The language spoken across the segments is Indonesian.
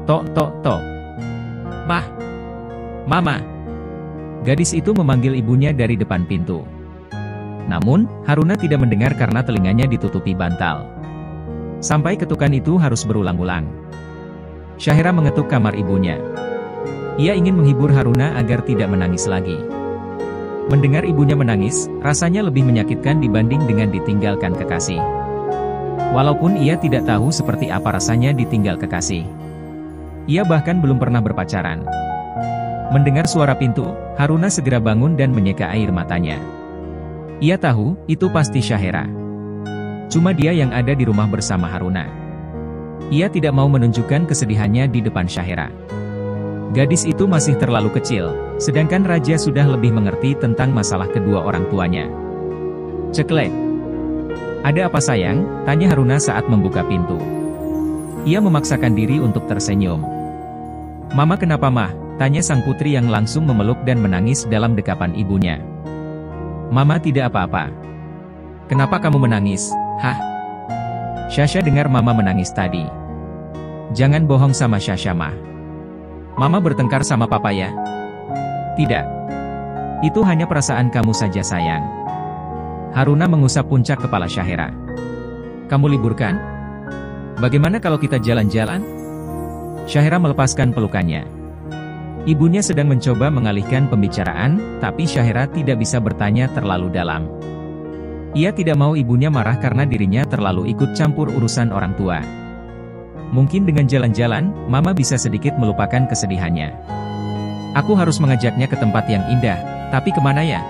Tok tok tok. Mah. Mama. Gadis itu memanggil ibunya dari depan pintu. Namun, Haruna tidak mendengar karena telinganya ditutupi bantal. Sampai ketukan itu harus berulang-ulang. Syahira mengetuk kamar ibunya. Ia ingin menghibur Haruna agar tidak menangis lagi. Mendengar ibunya menangis, rasanya lebih menyakitkan dibanding dengan ditinggalkan kekasih. Walaupun ia tidak tahu seperti apa rasanya ditinggal kekasih. Ia bahkan belum pernah berpacaran. Mendengar suara pintu, Haruna segera bangun dan menyeka air matanya. Ia tahu, itu pasti Syahira. Cuma dia yang ada di rumah bersama Haruna. Ia tidak mau menunjukkan kesedihannya di depan Syahira. Gadis itu masih terlalu kecil, sedangkan Raja sudah lebih mengerti tentang masalah kedua orang tuanya. Ceklek. Ada apa sayang? Tanya Haruna saat membuka pintu. Ia memaksakan diri untuk tersenyum. Mama kenapa mah? Tanya sang putri yang langsung memeluk dan menangis dalam dekapan ibunya. Mama tidak apa-apa. Kenapa kamu menangis? Hah? Syasha dengar Mama menangis tadi. Jangan bohong sama Syasha mah. Mama bertengkar sama papa ya? Tidak. Itu hanya perasaan kamu saja sayang. Haruna mengusap puncak kepala Syahira. Kamu libur kan? Bagaimana kalau kita jalan-jalan? Syahira melepaskan pelukannya. Ibunya sedang mencoba mengalihkan pembicaraan, tapi Syahira tidak bisa bertanya terlalu dalam. Ia tidak mau ibunya marah karena dirinya terlalu ikut campur urusan orang tua. Mungkin dengan jalan-jalan, Mama bisa sedikit melupakan kesedihannya. Aku harus mengajaknya ke tempat yang indah, tapi kemana ya?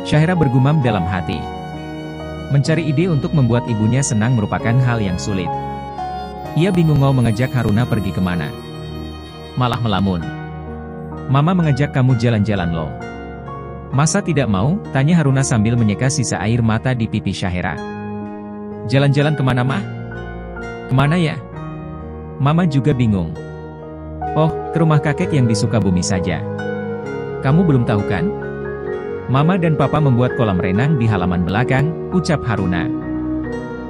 Syahira bergumam dalam hati. Mencari ide untuk membuat ibunya senang merupakan hal yang sulit. Ia bingung mau mengajak Haruna pergi kemana. Malah melamun. Mama mengajak kamu jalan-jalan loh. Masa tidak mau? Tanya Haruna sambil menyeka sisa air mata di pipi Syahira. Jalan-jalan kemana mah? Kemana ya? Mama juga bingung. Oh, ke rumah kakek yang di Sukabumi saja. Kamu belum tahu kan? Mama dan Papa membuat kolam renang di halaman belakang, ucap Haruna.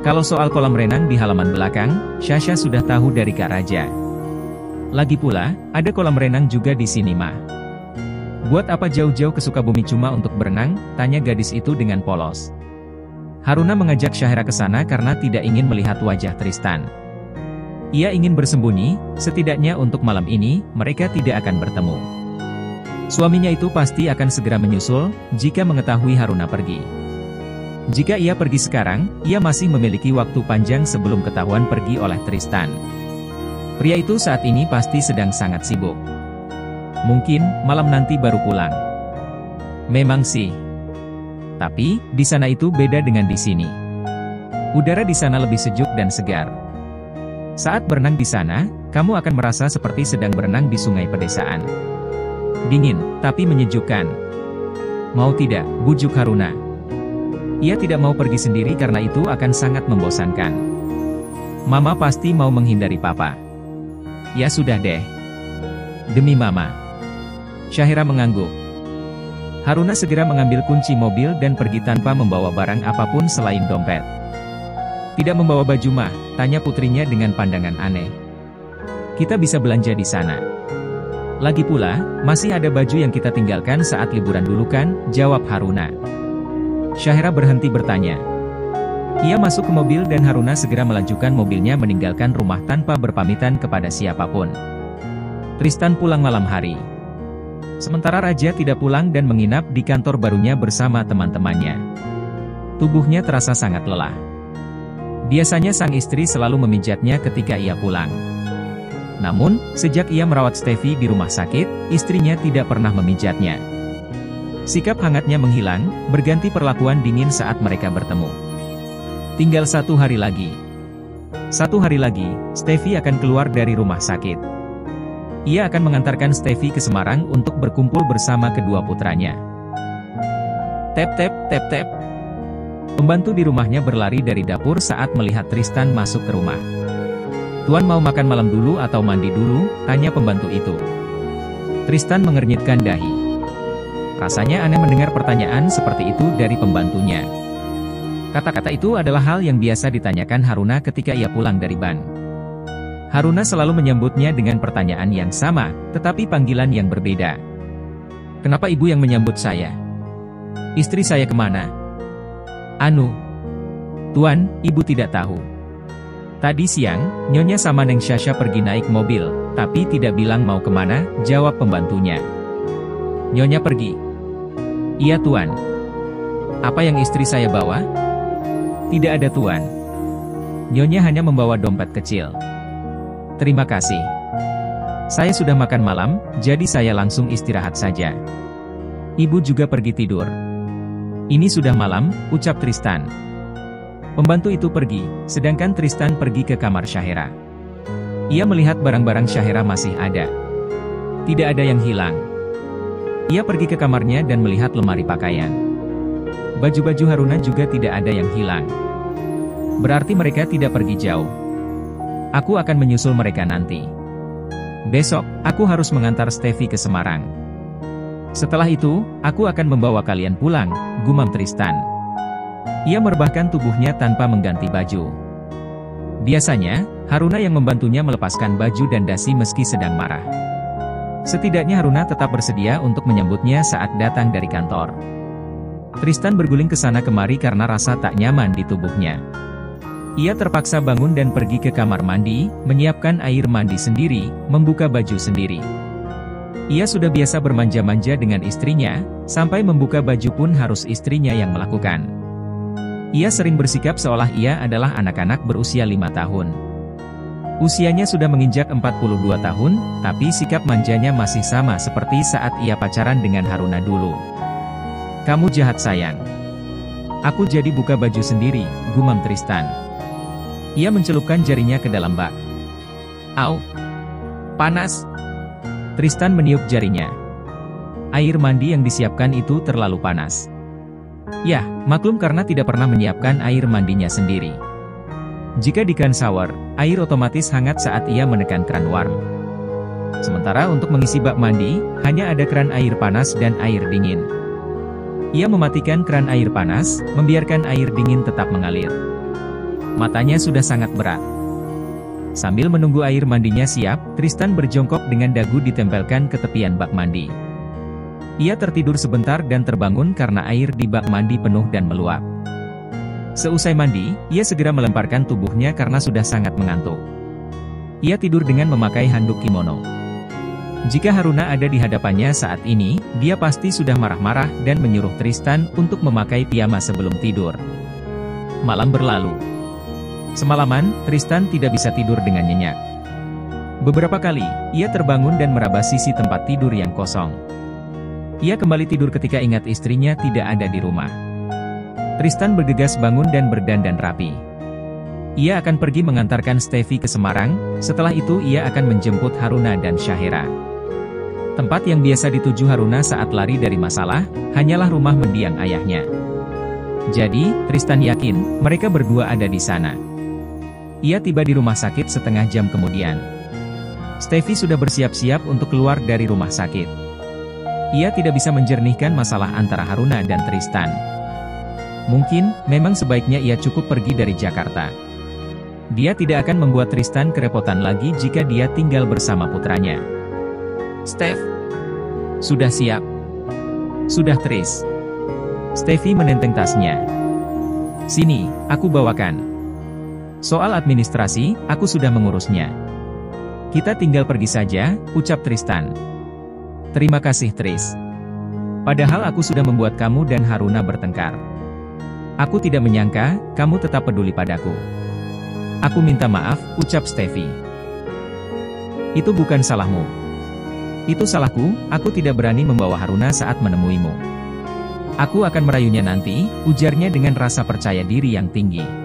Kalau soal kolam renang di halaman belakang, Syasha sudah tahu dari Kak Raja. Lagi pula, ada kolam renang juga di sini mah. Buat apa jauh-jauh ke Sukabumi cuma untuk berenang? Tanya gadis itu dengan polos. Haruna mengajak Syahira ke sana karena tidak ingin melihat wajah Tristan. Ia ingin bersembunyi, setidaknya untuk malam ini, mereka tidak akan bertemu. Suaminya itu pasti akan segera menyusul, jika mengetahui Haruna pergi. Jika ia pergi sekarang, ia masih memiliki waktu panjang sebelum ketahuan pergi oleh Tristan. Pria itu saat ini pasti sedang sangat sibuk. Mungkin, malam nanti baru pulang. Memang sih. Tapi, di sana itu beda dengan di sini. Udara di sana lebih sejuk dan segar. Saat berenang di sana, kamu akan merasa seperti sedang berenang di sungai pedesaan. Dingin, tapi menyejukkan. Mau tidak, bujuk Haruna. Ia tidak mau pergi sendiri karena itu akan sangat membosankan. Mama pasti mau menghindari Papa. Ya sudah deh. Demi Mama. Syahira mengangguk. Haruna segera mengambil kunci mobil dan pergi tanpa membawa barang apapun selain dompet. Tidak membawa baju mah, tanya putrinya dengan pandangan aneh. Kita bisa belanja di sana. Lagi pula, masih ada baju yang kita tinggalkan saat liburan dulu kan, jawab Haruna. Syahira berhenti bertanya. Ia masuk ke mobil dan Haruna segera melajukan mobilnya meninggalkan rumah tanpa berpamitan kepada siapapun. Tristan pulang malam hari. Sementara Raja tidak pulang dan menginap di kantor barunya bersama teman-temannya. Tubuhnya terasa sangat lelah. Biasanya sang istri selalu memijatnya ketika ia pulang. Namun, sejak ia merawat Steffi di rumah sakit, istrinya tidak pernah memijatnya. Sikap hangatnya menghilang, berganti perlakuan dingin saat mereka bertemu. Tinggal 1 hari lagi. 1 hari lagi, Steffi akan keluar dari rumah sakit. Ia akan mengantarkan Steffi ke Semarang untuk berkumpul bersama kedua putranya. Tep tep tep tep. Pembantu di rumahnya berlari dari dapur saat melihat Tristan masuk ke rumah. Tuan mau makan malam dulu atau mandi dulu? Tanya pembantu itu. Tristan mengernyitkan dahi. Rasanya aneh mendengar pertanyaan seperti itu dari pembantunya. Kata-kata itu adalah hal yang biasa ditanyakan Haruna ketika ia pulang dari Ban. Haruna selalu menyambutnya dengan pertanyaan yang sama, tetapi panggilan yang berbeda. Kenapa ibu yang menyambut saya? Istri saya kemana? Anu. Tuan, ibu tidak tahu. Tadi siang, Nyonya sama Neng Syasha pergi naik mobil, tapi tidak bilang mau kemana, jawab pembantunya. Nyonya pergi. Iya tuan. Apa yang istri saya bawa? Tidak ada tuan. Nyonya hanya membawa dompet kecil. Terima kasih. Saya sudah makan malam, jadi saya langsung istirahat saja. Ibu juga pergi tidur. Ini sudah malam, ucap Tristan. Pembantu itu pergi, sedangkan Tristan pergi ke kamar Syahera. Ia melihat barang-barang Syahera masih ada. Tidak ada yang hilang. Ia pergi ke kamarnya dan melihat lemari pakaian. Baju-baju Haruna juga tidak ada yang hilang. Berarti mereka tidak pergi jauh. Aku akan menyusul mereka nanti. Besok, aku harus mengantar Steffi ke Semarang. Setelah itu, aku akan membawa kalian pulang, gumam Tristan. Ia merebahkan tubuhnya tanpa mengganti baju. Biasanya, Haruna yang membantunya melepaskan baju dan dasi meski sedang marah. Setidaknya Haruna tetap bersedia untuk menyambutnya saat datang dari kantor. Tristan berguling ke sana kemari karena rasa tak nyaman di tubuhnya. Ia terpaksa bangun dan pergi ke kamar mandi, menyiapkan air mandi sendiri, membuka baju sendiri. Ia sudah biasa bermanja-manja dengan istrinya, sampai membuka baju pun harus istrinya yang melakukan. Ia sering bersikap seolah ia adalah anak-anak berusia 5 tahun. Usianya sudah menginjak 42 tahun, tapi sikap manjanya masih sama seperti saat ia pacaran dengan Haruna dulu. Kamu jahat sayang. Aku jadi buka baju sendiri, gumam Tristan. Ia mencelupkan jarinya ke dalam bak. Au! Panas! Tristan meniup jarinya. Air mandi yang disiapkan itu terlalu panas. Yah, maklum karena tidak pernah menyiapkan air mandinya sendiri. Jika di keran shower, air otomatis hangat saat ia menekan keran warm. Sementara untuk mengisi bak mandi, hanya ada keran air panas dan air dingin. Ia mematikan keran air panas, membiarkan air dingin tetap mengalir. Matanya sudah sangat berat. Sambil menunggu air mandinya siap, Tristan berjongkok dengan dagu ditempelkan ke tepian bak mandi. Ia tertidur sebentar dan terbangun karena air di bak mandi penuh dan meluap. Seusai mandi, ia segera melemparkan tubuhnya karena sudah sangat mengantuk. Ia tidur dengan memakai handuk kimono. Jika Haruna ada di hadapannya saat ini, dia pasti sudah marah-marah dan menyuruh Tristan untuk memakai piyama sebelum tidur. Malam berlalu. Semalaman, Tristan tidak bisa tidur dengan nyenyak. Beberapa kali, ia terbangun dan meraba sisi tempat tidur yang kosong. Ia kembali tidur ketika ingat istrinya tidak ada di rumah. Tristan bergegas bangun dan berdandan rapi. Ia akan pergi mengantarkan Steffi ke Semarang, setelah itu ia akan menjemput Haruna dan Syahera. Tempat yang biasa dituju Haruna saat lari dari masalah, hanyalah rumah mendiang ayahnya. Jadi, Tristan yakin, mereka berdua ada di sana. Ia tiba di rumah sakit setengah jam kemudian. Steffi sudah bersiap-siap untuk keluar dari rumah sakit. Ia tidak bisa menjernihkan masalah antara Haruna dan Tristan. Mungkin, memang sebaiknya ia cukup pergi dari Jakarta. Dia tidak akan membuat Tristan kerepotan lagi jika dia tinggal bersama putranya. Steph, sudah siap? Sudah Tris. Steffi menenteng tasnya. Sini, aku bawakan. Soal administrasi, aku sudah mengurusnya. Kita tinggal pergi saja, ucap Tristan. Terima kasih Tris. Padahal aku sudah membuat kamu dan Haruna bertengkar. Aku tidak menyangka, kamu tetap peduli padaku. Aku minta maaf, ucap Steffi. Itu bukan salahmu. Itu salahku, aku tidak berani membawa Haruna saat menemuimu. Aku akan merayunya nanti, ujarnya dengan rasa percaya diri yang tinggi.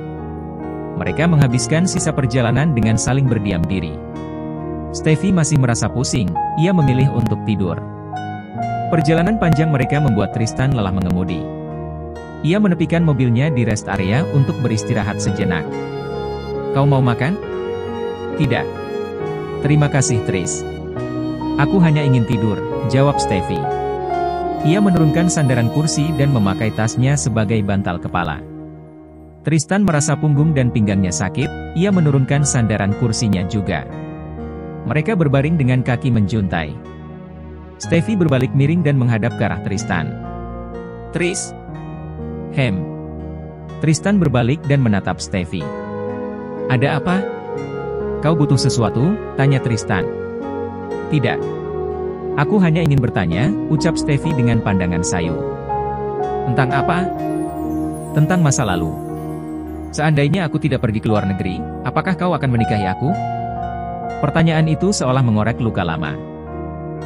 Mereka menghabiskan sisa perjalanan dengan saling berdiam diri. Steffi masih merasa pusing, ia memilih untuk tidur. Perjalanan panjang mereka membuat Tristan lelah mengemudi. Ia menepikan mobilnya di rest area untuk beristirahat sejenak. Kau mau makan? Tidak. Terima kasih Tris. Aku hanya ingin tidur, jawab Steffi. Ia menurunkan sandaran kursi dan memakai tasnya sebagai bantal kepala. Tristan merasa punggung dan pinggangnya sakit, ia menurunkan sandaran kursinya juga. Mereka berbaring dengan kaki menjuntai. Steffi berbalik miring dan menghadap ke arah Tristan. "Tris." Tristan berbalik dan menatap Steffi. "Ada apa? Kau butuh sesuatu?" tanya Tristan. "Tidak. Aku hanya ingin bertanya," ucap Steffi dengan pandangan sayu. "Tentang apa?" "Tentang masa lalu. Seandainya aku tidak pergi ke luar negeri, apakah kau akan menikahi aku?" Pertanyaan itu seolah mengorek luka lama.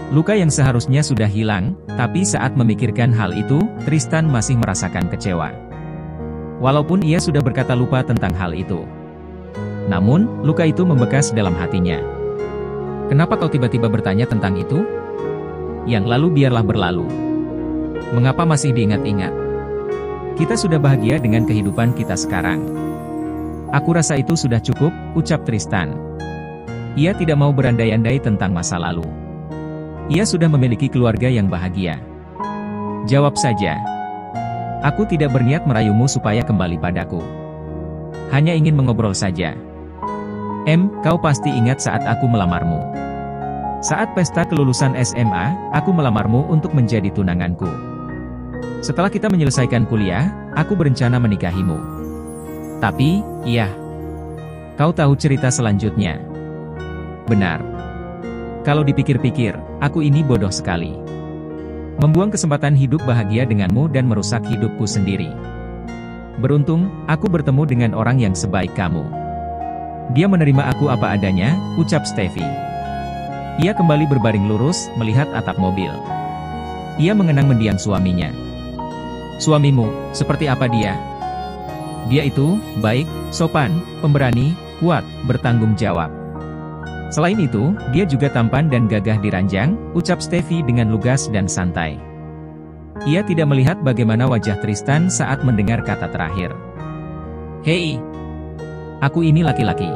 Luka yang seharusnya sudah hilang, tapi saat memikirkan hal itu, Tristan masih merasakan kecewa. Walaupun ia sudah berkata lupa tentang hal itu. Namun, luka itu membekas dalam hatinya. "Kenapa kau tiba-tiba bertanya tentang itu? Yang lalu biarlah berlalu. Mengapa masih diingat-ingat? Kita sudah bahagia dengan kehidupan kita sekarang." "Aku rasa itu sudah cukup," ucap Tristan. Ia tidak mau berandai-andai tentang masa lalu. Ia sudah memiliki keluarga yang bahagia. "Jawab saja. Aku tidak berniat merayumu supaya kembali padaku. Hanya ingin mengobrol saja. Kau pasti ingat saat aku melamarmu. Saat pesta kelulusan SMA, aku melamarmu untuk menjadi tunanganku. Setelah kita menyelesaikan kuliah, aku berencana menikahimu. Tapi, iya. Kau tahu cerita selanjutnya." "Benar. Kalau dipikir-pikir, aku ini bodoh sekali. Membuang kesempatan hidup bahagia denganmu dan merusak hidupku sendiri. Beruntung, aku bertemu dengan orang yang sebaik kamu. Dia menerima aku apa adanya," ucap Steffi. Ia kembali berbaring lurus, melihat atap mobil. Ia mengenang mendiang suaminya. "Suamimu, seperti apa dia?" "Dia itu, baik, sopan, pemberani, kuat, bertanggung jawab. Selain itu, dia juga tampan dan gagah di ranjang," ucap Steffi dengan lugas dan santai. Ia tidak melihat bagaimana wajah Tristan saat mendengar kata terakhir. "Hei, aku ini laki-laki.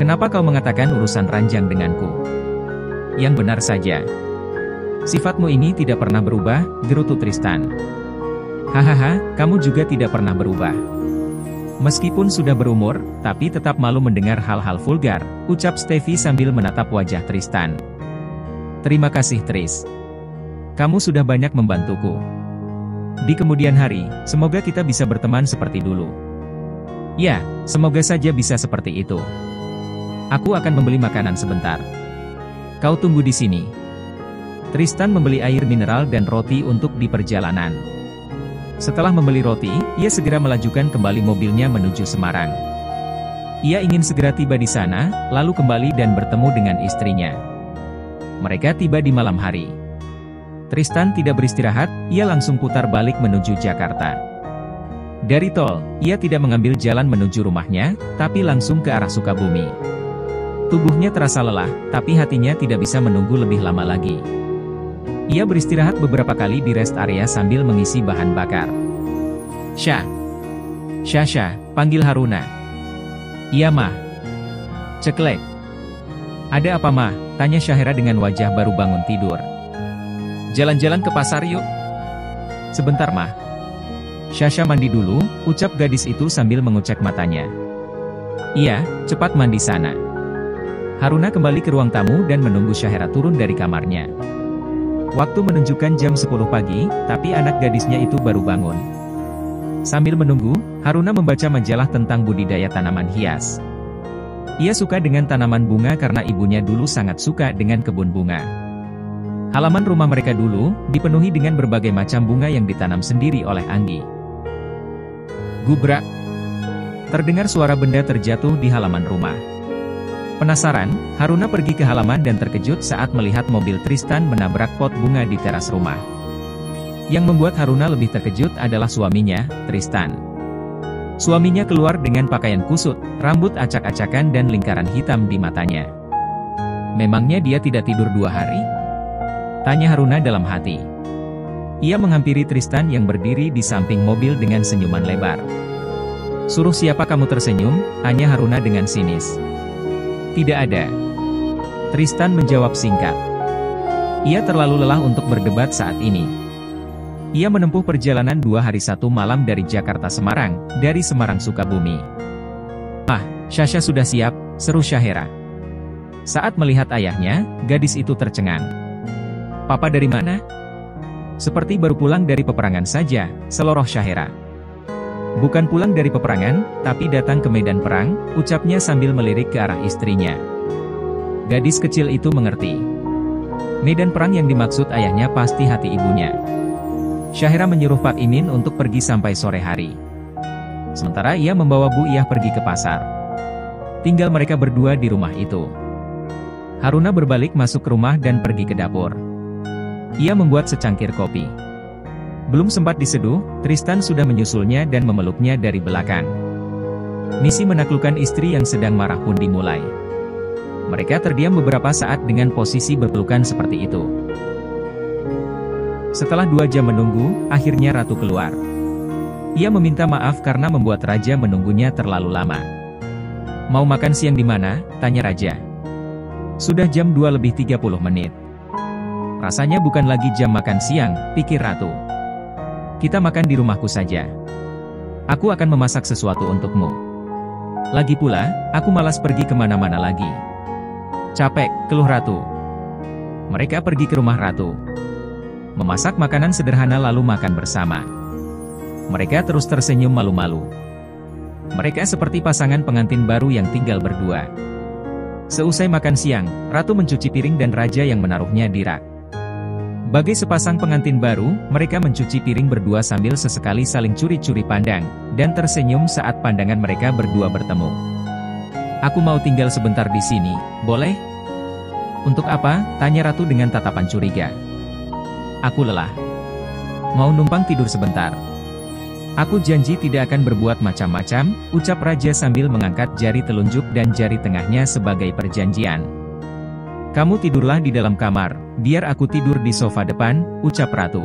Kenapa kau mengatakan urusan ranjang denganku?" "Yang benar saja. Sifatmu ini tidak pernah berubah," gerutu Tristan. "Hahaha, kamu juga tidak pernah berubah. Meskipun sudah berumur, tapi tetap malu mendengar hal-hal vulgar," ucap Steffi sambil menatap wajah Tristan. "Terima kasih Tris. Kamu sudah banyak membantuku. Di kemudian hari, semoga kita bisa berteman seperti dulu." "Ya, semoga saja bisa seperti itu. Aku akan membeli makanan sebentar. Kau tunggu di sini." Tristan membeli air mineral dan roti untuk di perjalanan. Setelah membeli roti, ia segera melajukan kembali mobilnya menuju Semarang. Ia ingin segera tiba di sana, lalu kembali dan bertemu dengan istrinya. Mereka tiba di malam hari. Tristan tidak beristirahat, ia langsung putar balik menuju Jakarta. Dari tol, ia tidak mengambil jalan menuju rumahnya, tapi langsung ke arah Sukabumi. Tubuhnya terasa lelah, tapi hatinya tidak bisa menunggu lebih lama lagi. Ia beristirahat beberapa kali di rest area sambil mengisi bahan bakar. Syah, panggil Haruna." "Iya mah." "Ceklek." "Ada apa mah?" tanya Syahera dengan wajah baru bangun tidur. "Jalan-jalan ke pasar yuk." "Sebentar mah. Syasha mandi dulu," ucap gadis itu sambil mengucek matanya. "Iya, cepat mandi sana." Haruna kembali ke ruang tamu dan menunggu Syahera turun dari kamarnya. Waktu menunjukkan jam 10 pagi, tapi anak gadisnya itu baru bangun. Sambil menunggu, Haruna membaca majalah tentang budidaya tanaman hias. Ia suka dengan tanaman bunga karena ibunya dulu sangat suka dengan kebun bunga. Halaman rumah mereka dulu, dipenuhi dengan berbagai macam bunga yang ditanam sendiri oleh Anggi. Gubrak! Terdengar suara benda terjatuh di halaman rumah. Penasaran, Haruna pergi ke halaman dan terkejut saat melihat mobil Tristan menabrak pot bunga di teras rumah. Yang membuat Haruna lebih terkejut adalah suaminya, Tristan. Suaminya keluar dengan pakaian kusut, rambut acak-acakan dan lingkaran hitam di matanya. "Memangnya dia tidak tidur 2 hari?" tanya Haruna dalam hati. Ia menghampiri Tristan yang berdiri di samping mobil dengan senyuman lebar. "Suruh siapa kamu tersenyum?" tanya Haruna dengan sinis. "Tidak ada." Tristan menjawab singkat. Ia terlalu lelah untuk berdebat saat ini. Ia menempuh perjalanan 2 hari 1 malam dari Jakarta Semarang, dari Semarang Sukabumi. "Ah, Sasha sudah siap," seru Syahera. Saat melihat ayahnya, gadis itu tercengang. "Papa dari mana?" "Seperti baru pulang dari peperangan saja," seloroh Syahera. "Bukan pulang dari peperangan, tapi datang ke medan perang," ucapnya sambil melirik ke arah istrinya. Gadis kecil itu mengerti. Medan perang yang dimaksud ayahnya pasti hati ibunya. Syahera menyuruh Pak Imin untuk pergi sampai sore hari. Sementara ia membawa Bu Iyah pergi ke pasar. Tinggal mereka berdua di rumah itu. Haruna berbalik masuk ke rumah dan pergi ke dapur. Ia membuat secangkir kopi. Belum sempat diseduh, Tristan sudah menyusulnya dan memeluknya dari belakang. Misi menaklukkan istri yang sedang marah pun dimulai. Mereka terdiam beberapa saat dengan posisi berpelukan seperti itu. Setelah 2 jam menunggu, akhirnya Ratu keluar. Ia meminta maaf karena membuat Raja menunggunya terlalu lama. "Mau makan siang di mana?" tanya Raja. "Sudah jam 2 lebih 30 menit. Rasanya bukan lagi jam makan siang," pikir Ratu. "Kita makan di rumahku saja. Aku akan memasak sesuatu untukmu. Lagi pula, aku malas pergi kemana-mana lagi." "Capek," keluh Ratu. Mereka pergi ke rumah Ratu. Memasak makanan sederhana lalu makan bersama. Mereka terus tersenyum malu-malu. Mereka seperti pasangan pengantin baru yang tinggal berdua. Seusai makan siang, Ratu mencuci piring dan Raja yang menaruhnya di rak. Bagai sepasang pengantin baru, mereka mencuci piring berdua sambil sesekali saling curi-curi pandang, dan tersenyum saat pandangan mereka berdua bertemu. "Aku mau tinggal sebentar di sini, boleh?" "Untuk apa?" tanya Ratu dengan tatapan curiga. "Aku lelah. Mau numpang tidur sebentar." "Aku janji tidak akan berbuat macam-macam," ucap Raja sambil mengangkat jari telunjuk dan jari tengahnya sebagai perjanjian. "Kamu tidurlah di dalam kamar, biar aku tidur di sofa depan," ucap Ratu.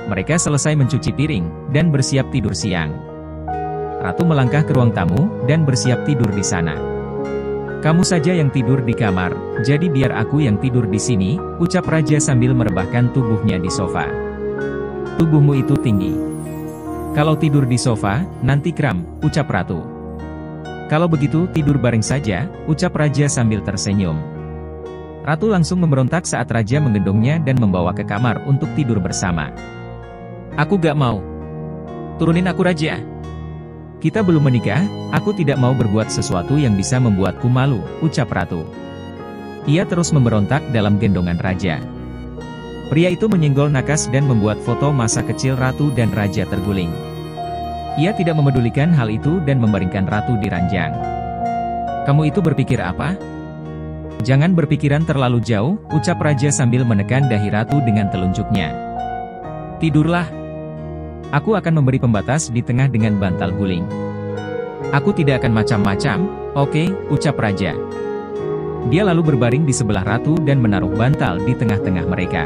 Mereka selesai mencuci piring, dan bersiap tidur siang. Ratu melangkah ke ruang tamu, dan bersiap tidur di sana. "Kamu saja yang tidur di kamar, jadi biar aku yang tidur di sini," ucap Raja sambil merebahkan tubuhnya di sofa. "Tubuhmu itu tinggi. Kalau tidur di sofa, nanti kram," ucap Ratu. "Kalau begitu tidur bareng saja," ucap Raja sambil tersenyum. Ratu langsung memberontak saat Raja menggendongnya dan membawa ke kamar untuk tidur bersama. "Aku gak mau. Turunin aku Raja. Kita belum menikah, aku tidak mau berbuat sesuatu yang bisa membuatku malu," ucap Ratu. Ia terus memberontak dalam gendongan Raja. Pria itu menyenggol nakas dan membuat foto masa kecil Ratu dan Raja terguling. Ia tidak memedulikan hal itu dan membaringkan Ratu di ranjang. "Kamu itu berpikir apa?" "Jangan berpikiran terlalu jauh," ucap Raja sambil menekan dahi Ratu dengan telunjuknya. "Tidurlah. Aku akan memberi pembatas di tengah dengan bantal guling." "Aku tidak akan macam-macam, oke," ucap Raja. Dia lalu berbaring di sebelah Ratu dan menaruh bantal di tengah-tengah mereka.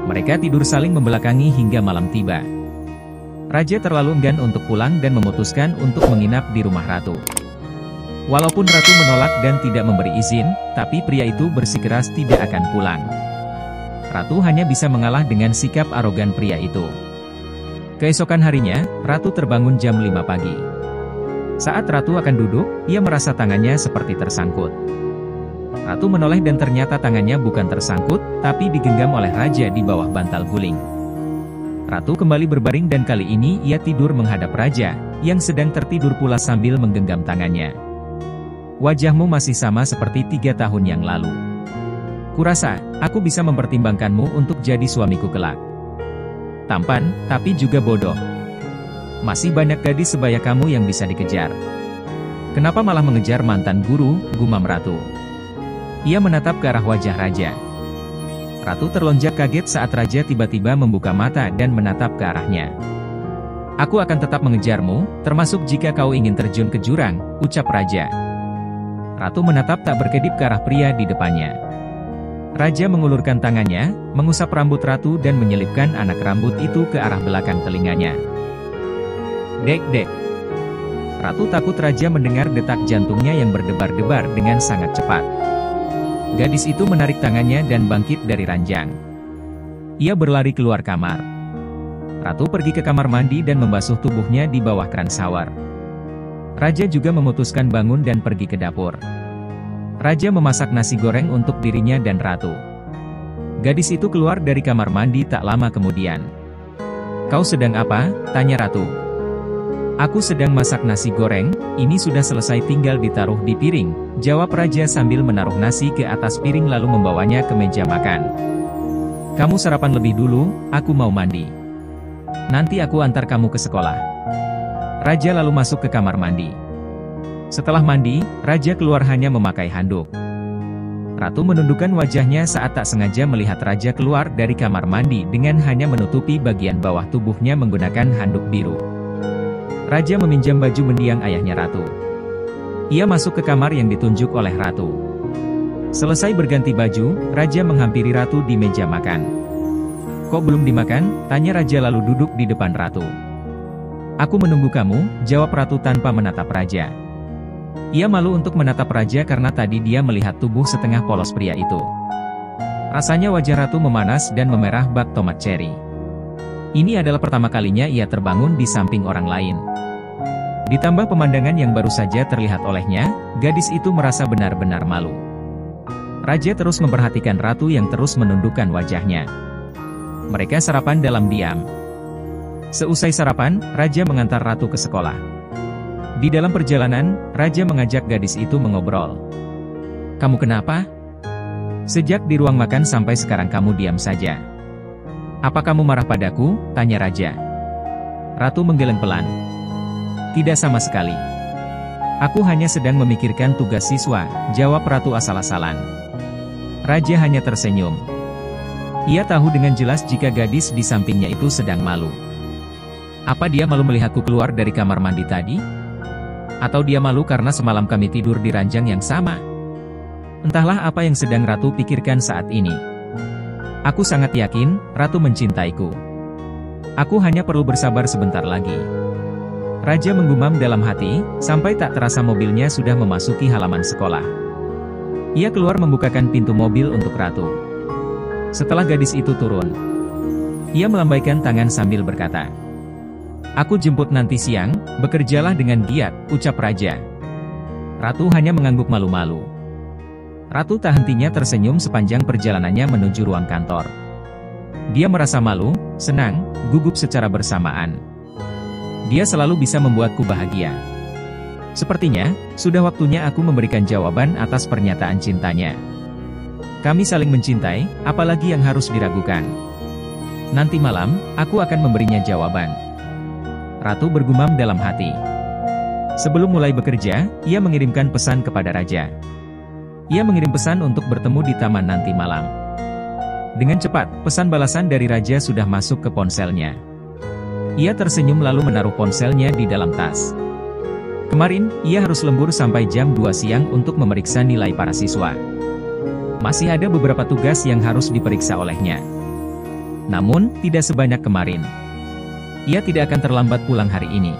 Mereka tidur saling membelakangi hingga malam tiba. Raja terlalu enggan untuk pulang dan memutuskan untuk menginap di rumah Ratu. Walaupun Ratu menolak dan tidak memberi izin, tapi pria itu bersikeras tidak akan pulang. Ratu hanya bisa mengalah dengan sikap arogan pria itu. Keesokan harinya, Ratu terbangun jam 5 pagi. Saat Ratu akan duduk, ia merasa tangannya seperti tersangkut. Ratu menoleh dan ternyata tangannya bukan tersangkut, tapi digenggam oleh Raja di bawah bantal guling. Ratu kembali berbaring dan kali ini ia tidur menghadap Raja, yang sedang tertidur pula sambil menggenggam tangannya. "Wajahmu masih sama seperti 3 tahun yang lalu. Kurasa, aku bisa mempertimbangkanmu untuk jadi suamiku kelak. Tampan, tapi juga bodoh. Masih banyak gadis sebaya kamu yang bisa dikejar. Kenapa malah mengejar mantan guru?" gumam Ratu. Ia menatap ke arah wajah Raja. Ratu terlonjak kaget saat Raja tiba-tiba membuka mata dan menatap ke arahnya. "Aku akan tetap mengejarmu, termasuk jika kau ingin terjun ke jurang," ucap Raja. Ratu menatap tak berkedip ke arah pria di depannya. Raja mengulurkan tangannya, mengusap rambut Ratu dan menyelipkan anak rambut itu ke arah belakang telinganya. Dek-dek. Ratu takut Raja mendengar detak jantungnya yang berdebar-debar dengan sangat cepat. Gadis itu menarik tangannya dan bangkit dari ranjang. Ia berlari keluar kamar. Ratu pergi ke kamar mandi dan membasuh tubuhnya di bawah kran shower. Raja juga memutuskan bangun dan pergi ke dapur. Raja memasak nasi goreng untuk dirinya dan Ratu. Gadis itu keluar dari kamar mandi tak lama kemudian. "Kau sedang apa?" tanya Ratu. "Aku sedang masak nasi goreng, ini sudah selesai tinggal ditaruh di piring," jawab Raja sambil menaruh nasi ke atas piring lalu membawanya ke meja makan. "Kamu sarapan lebih dulu, aku mau mandi. Nanti aku antar kamu ke sekolah." Raja lalu masuk ke kamar mandi. Setelah mandi, Raja keluar hanya memakai handuk. Ratu menundukkan wajahnya saat tak sengaja melihat Raja keluar dari kamar mandi dengan hanya menutupi bagian bawah tubuhnya menggunakan handuk biru. Raja meminjam baju mendiang ayahnya Ratu. Ia masuk ke kamar yang ditunjuk oleh Ratu. Selesai berganti baju, Raja menghampiri Ratu di meja makan. "Kok belum dimakan?" tanya Raja lalu duduk di depan Ratu. "Aku menunggu kamu," jawab Ratu tanpa menatap Raja. Ia malu untuk menatap Raja karena tadi dia melihat tubuh setengah polos pria itu. Rasanya wajah Ratu memanas dan memerah bak tomat cherry. Ini adalah pertama kalinya ia terbangun di samping orang lain. Ditambah pemandangan yang baru saja terlihat olehnya, gadis itu merasa benar-benar malu. Raja terus memperhatikan Ratu yang terus menundukkan wajahnya. Mereka sarapan dalam diam. Seusai sarapan, Raja mengantar Ratu ke sekolah. Di dalam perjalanan, Raja mengajak gadis itu mengobrol. "Kamu kenapa? Sejak di ruang makan sampai sekarang kamu diam saja. Apa kamu marah padaku?" tanya Raja. Ratu menggeleng pelan. "Tidak sama sekali. Aku hanya sedang memikirkan tugas siswa," jawab Ratu asal-asalan. Raja hanya tersenyum. Ia tahu dengan jelas jika gadis di sampingnya itu sedang malu. Apa dia malu melihatku keluar dari kamar mandi tadi? Atau dia malu karena semalam kami tidur di ranjang yang sama? Entahlah apa yang sedang Ratu pikirkan saat ini. "Aku sangat yakin, Ratu mencintaiku. Aku hanya perlu bersabar sebentar lagi." Raja menggumam dalam hati, sampai tak terasa mobilnya sudah memasuki halaman sekolah. Ia keluar membukakan pintu mobil untuk Ratu. Setelah gadis itu turun, ia melambaikan tangan sambil berkata, "Aku jemput nanti siang, bekerjalah dengan giat," ucap Raja. Ratu hanya mengangguk malu-malu. Ratu tak hentinya tersenyum sepanjang perjalanannya menuju ruang kantor. Dia merasa malu, senang, gugup secara bersamaan. Dia selalu bisa membuatku bahagia. Sepertinya, sudah waktunya aku memberikan jawaban atas pernyataan cintanya. Kami saling mencintai, apalagi yang harus diragukan. Nanti malam, aku akan memberinya jawaban. Ratu bergumam dalam hati. Sebelum mulai bekerja, ia mengirimkan pesan kepada Raja. Ia mengirim pesan untuk bertemu di taman nanti malam. Dengan cepat, pesan balasan dari Raja sudah masuk ke ponselnya. Ia tersenyum lalu menaruh ponselnya di dalam tas. Kemarin, ia harus lembur sampai jam 2 siang untuk memeriksa nilai para siswa. Masih ada beberapa tugas yang harus diperiksa olehnya. Namun, tidak sebanyak kemarin. Ia tidak akan terlambat pulang hari ini.